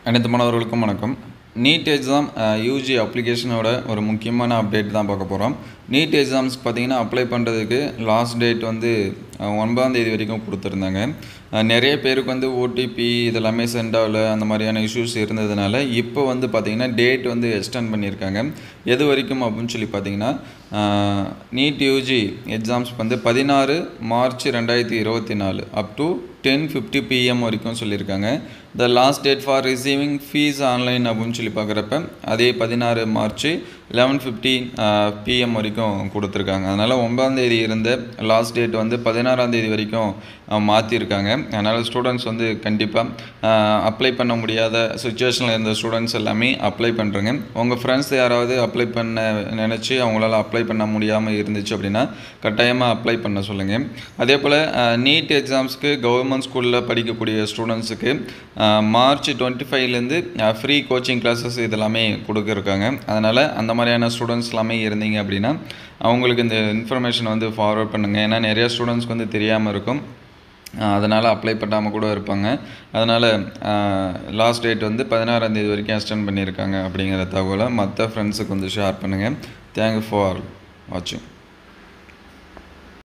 அனைத்து மாணவர்களுக்கும் வணக்கம். நீட் எக்ஸாம் யூஜி அப்ளிகேஷனோட ஒரு முக்கியமான அப்டேட் தான் பார்க்க போகிறோம். நீட் எக்ஸாம்ஸ்க்கு பார்த்தீங்கன்னா அப்ளை பண்ணுறதுக்கு லாஸ்ட் டேட் வந்து 9ஆம் தேதி வரைக்கும் கொடுத்துருந்தாங்க. நிறைய பேருக்கு வந்து ஓடிபி இதெல்லாமே சென்ட் ஆகல, அந்த மாதிரியான இஷ்யூஸ் இருந்ததுனால இப்போ வந்து பார்த்திங்கன்னா டேட் வந்து எக்ஸ்டெண்ட் பண்ணியிருக்காங்க. எது வரைக்கும் அப்படின்னு சொல்லி பார்த்தீங்கன்னா நீட் யூஜி எக்ஸாம்ஸ் வந்து 16 மார்ச் 2024 அப் டு 10:50 PM வரைக்கும் சொல்லியிருக்காங்க. The last date for receiving fees online அப்படின்னு சொல்லி பார்க்குறப்ப அதே 16 மார்ச் 11:50 PM வரைக்கும் கொடுத்துருக்காங்க. அதனால் 9ஆம் தேதி இருந்த லாஸ்ட் டேட் வந்து 16ஆம் தேதி வரைக்கும் மாற்றிருக்காங்க. அதனால் ஸ்டூடெண்ட்ஸ் வந்து கண்டிப்பாக அப்ளை பண்ண முடியாத சுச்சுவேஷனில் இருந்த ஸ்டூடெண்ட்ஸ் எல்லாமே அப்ளை பண்ணுறங்க. உங்கள் ஃப்ரெண்ட்ஸ் யாராவது அப்ளை பண்ண நினச்சி அவங்களால அப்ளை பண்ண முடியாமல் இருந்துச்சு அப்படின்னா கட்டாயமாக அப்ளை பண்ண சொல்லுங்கள். அதே போல் நீட் எக்ஸாம்ஸ்க்கு கவர்மெண்ட் ஸ்கூலில் படிக்கக்கூடிய ஸ்டூடெண்ட்ஸுக்கு மார்ச் 25லேருந்து ஃப்ரீ கோச்சிங் கிளாஸஸ் இதெல்லாமே கொடுக்குறாங்க. அதனால் அந்த மாதிரியான ஸ்டூடெண்ட்ஸ் எல்லாமே இருந்தீங்க அப்படின்னா அவங்களுக்கு இந்த இன்ஃபர்மேஷன் வந்து ஃபார்வர்ட் பண்ணுங்கள். ஏன்னா நிறைய ஸ்டூடெண்ட்ஸ்க்கு வந்து தெரியாமல் இருக்கும், அதனால் அப்ளை பண்ணாமல் கூட இருப்பாங்க. அதனால் லாஸ்ட் டேட் வந்து 16ஆம் தேதி வரைக்கும் எக்ஸ்டெண்ட் பண்ணியிருக்காங்க அப்படிங்கிற தகவலை மற்ற ஃப்ரெண்ட்ஸுக்கு வந்து ஷேர் பண்ணுங்கள். தேங்க்யூ ஃபார் வாட்சிங்.